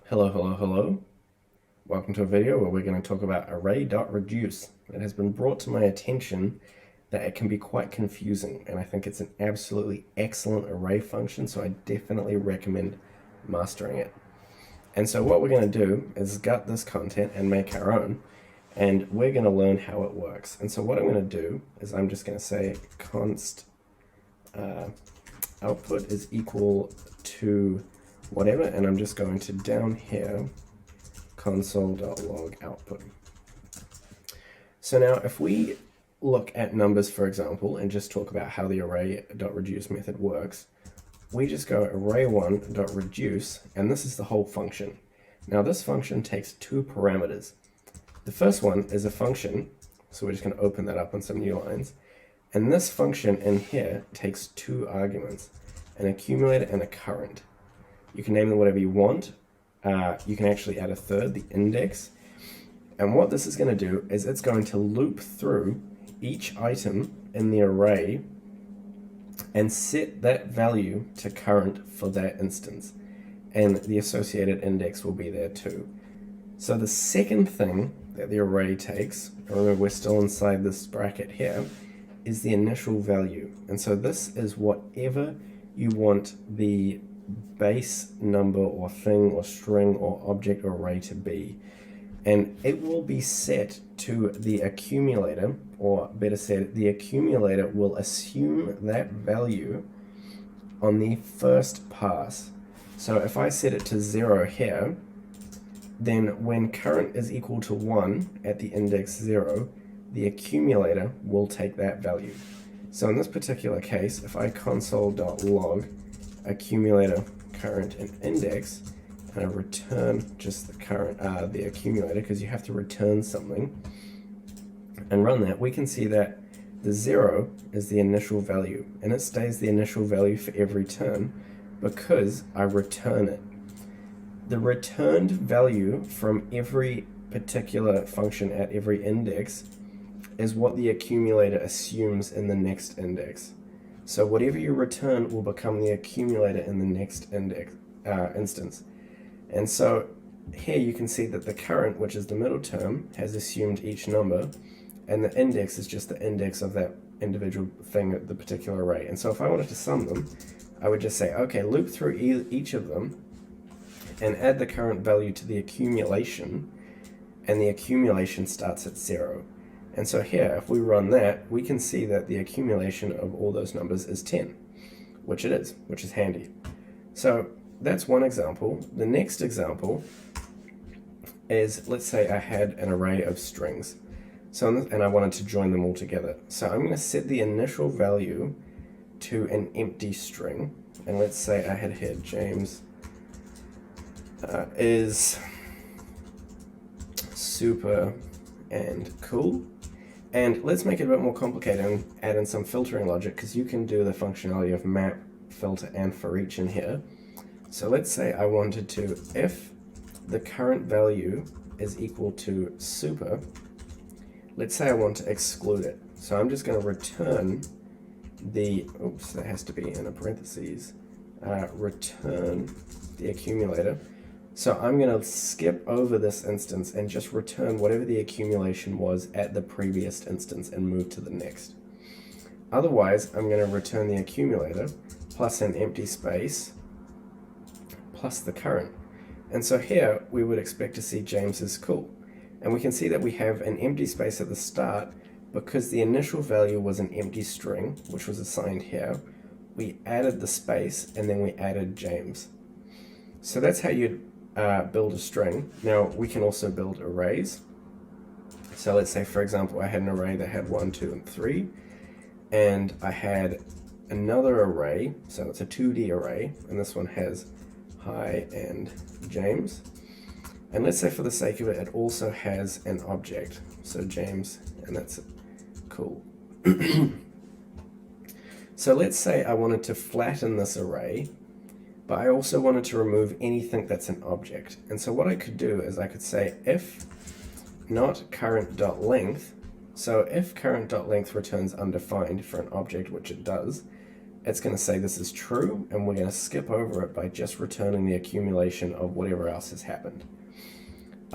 Hello, hello, hello. Welcome to a video where we're going to talk about Array.reduce. It has been brought to my attention that it can be quite confusing, and I think it's an absolutely excellent array function, so I definitely recommend mastering it. And so what we're going to do is gut this content and make our own, and we're going to learn how it works. And so what I'm going to do is I'm just going to say const output is equal to whatever, and I'm just going to down here console.log output. So now if we look at numbers, for example, and just talk about how the array.reduce method works, we just go array1.reduce, and this is the whole function. Now this function takes two parameters. The first one is a function, so we're just going to open that up on some new lines, and this function in here takes two arguments, an accumulator and a current. You can name them whatever you want. You can actually add a third, the index. And what this is going to do is it's going to loop through each item in the array and set that value to current for that instance. And the associated index will be there too. So the second thing that the array takes, remember we're still inside this bracket here, is the initial value. And so this is whatever you want the base number or thing or string or object or array to be, and it will be set to the accumulator, or better said, the accumulator will assume that value on the first pass. So if I set it to 0 here, then when current is equal to 1 at the index 0, the accumulator will take that value. So in this particular case, if I console.log accumulator current and index, and I return just the current, the accumulator, because you have to return something, and run that, we can see that the 0 is the initial value, and it stays the initial value for every turn because I return it. The returned value from every particular function at every index is what the accumulator assumes in the next index. So whatever you return will become the accumulator in the next index instance. And so here you can see that the current, which is the middle term, has assumed each number, and the index is just the index of that individual thing, the particular array. And so if I wanted to sum them, I would just say, okay, loop through each of them and add the current value to the accumulation, and the accumulation starts at 0. And so here, if we run that, we can see that the accumulation of all those numbers is 10, which it is, which is handy. So that's one example. The next example is, let's say I had an array of strings, and I wanted to join them all together. So I'm going to set the initial value to an empty string, and let's say I had here James is super and cool. And let's make it a bit more complicated and add in some filtering logic, because you can do the functionality of map, filter, and for each in here. So let's say I wanted to, if the current value is equal to super, let's say I want to exclude it. So I'm just going to return the, oops, that has to be in a parentheses, return the accumulator. So I'm going to skip over this instance and just return whatever the accumulation was at the previous instance and move to the next. Otherwise, I'm going to return the accumulator plus an empty space plus the current. And so here we would expect to see James is cool. And we can see that we have an empty space at the start because the initial value was an empty string, which was assigned here. We added the space and then we added James. So that's how you'd build a string. Now we can also build arrays. So let's say, for example, I had an array that had 1, 2, and 3, and I had another array, so it's a 2D array, and this one has hi and James. And let's say for the sake of it, it also has an object, so James, and that's cool. So let's say I wanted to flatten this array, but I also wanted to remove anything that's an object. And so what I could do is I could say if not current.length, so if current.length returns undefined for an object, which it does, it's going to say this is true, and we're going to skip over it by just returning the accumulation of whatever else has happened.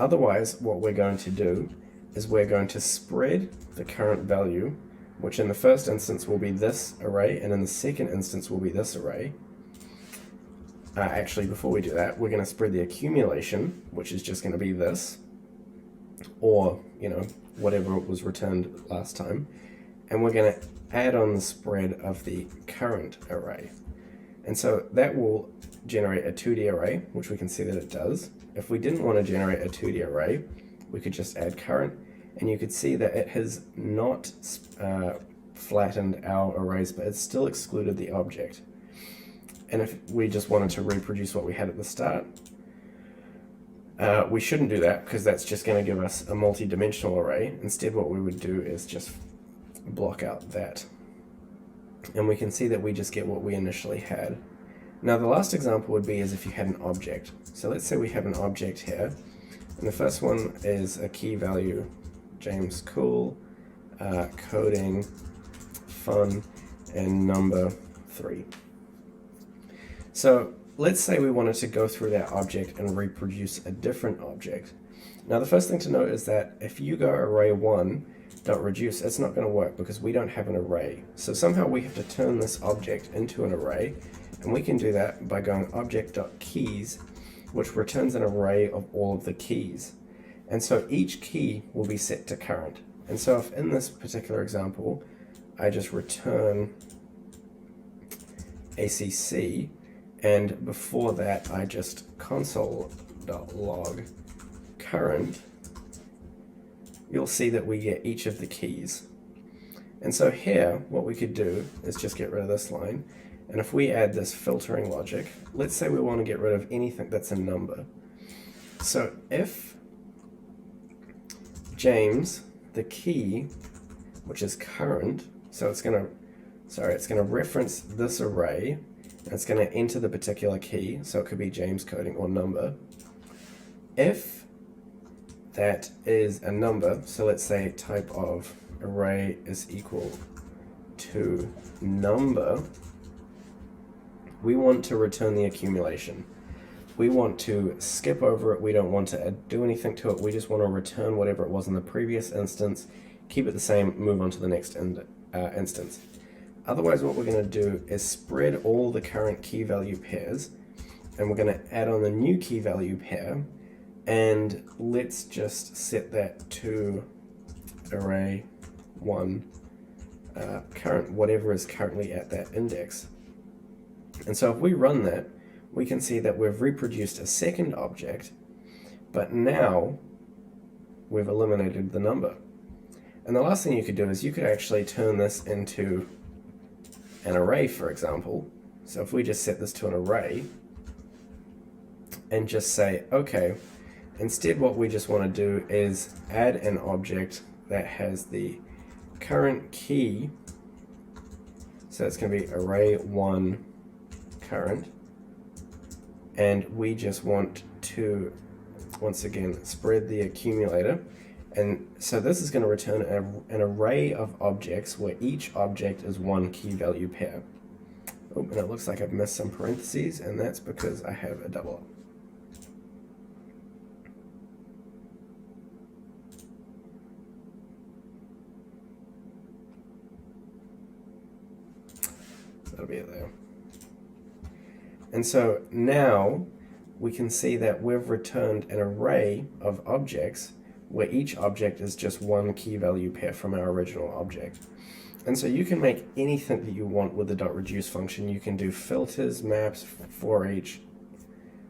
Otherwise, what we're going to do is we're going to spread the current value, which in the first instance will be this array, and in the second instance will be this array. Actually, before we do that, we're going to spread the accumulation, which is just going to be this, or, whatever was returned last time, and we're going to add on the spread of the current array. And so that will generate a 2D array, which we can see that it does. If we didn't want to generate a 2D array, we could just add current, and you could see that it has not flattened our arrays, but it's still excluded the object. And if we just wanted to reproduce what we had at the start, we shouldn't do that, because that's just going to give us a multi-dimensional array. Instead, what we would do is just block out that. And we can see that we just get what we initially had. Now, the last example would be as if you had an object. So let's say we have an object here, and the first one is a key value, James Cool, coding, fun, and number 3. So let's say we wanted to go through that object and reproduce a different object. Now, the first thing to note is that if you go array1.reduce, it's not going to work because we don't have an array. So somehow we have to turn this object into an array, and we can do that by going object.keys, which returns an array of all of the keys. And so each key will be set to current. And so if in this particular example, I just return ACC, and before that I just console.log current, you'll see that we get each of the keys. And so here, what we could do is just get rid of this line. And if we add this filtering logic, let's say we want to get rid of anything that's a number. So if James, the key, which is current, so it's going to reference this array, and it's going to enter the particular key, so it could be James coding or number. If that is a number, so let's say type of array is equal to number, we want to return the accumulation. We want to skip over it. We don't want to do anything to it. We just want to return whatever it was in the previous instance, keep it the same, move on to the next instance. Otherwise, what we're going to do is spread all the current key value pairs, and we're going to add on the new key value pair, and let's just set that to array1 current, whatever is currently at that index. And so if we run that, we can see that we've reproduced a second object, but now we've eliminated the number. And the last thing you could do is you could actually turn this into an array, for example. So if we just set this to an array and just say, okay, instead what we just want to do is add an object that has the current key. So it's going to be array1 current. And we just want to, once again, spread the accumulator. And so this is going to return an array of objects where each object is one key value pair. Oh, and it looks like I've missed some parentheses, and that's because I have a double up. That'll be it there. And so now we can see that we've returned an array of objects where each object is just one key value pair from our original object. And so you can make anything that you want with the .reduce function. You can do filters, maps, for each.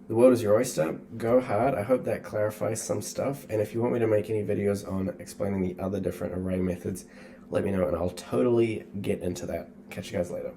The world is your oyster. Go hard. I hope that clarifies some stuff. And if you want me to make any videos on explaining the other different array methods, let me know and I'll totally get into that. Catch you guys later.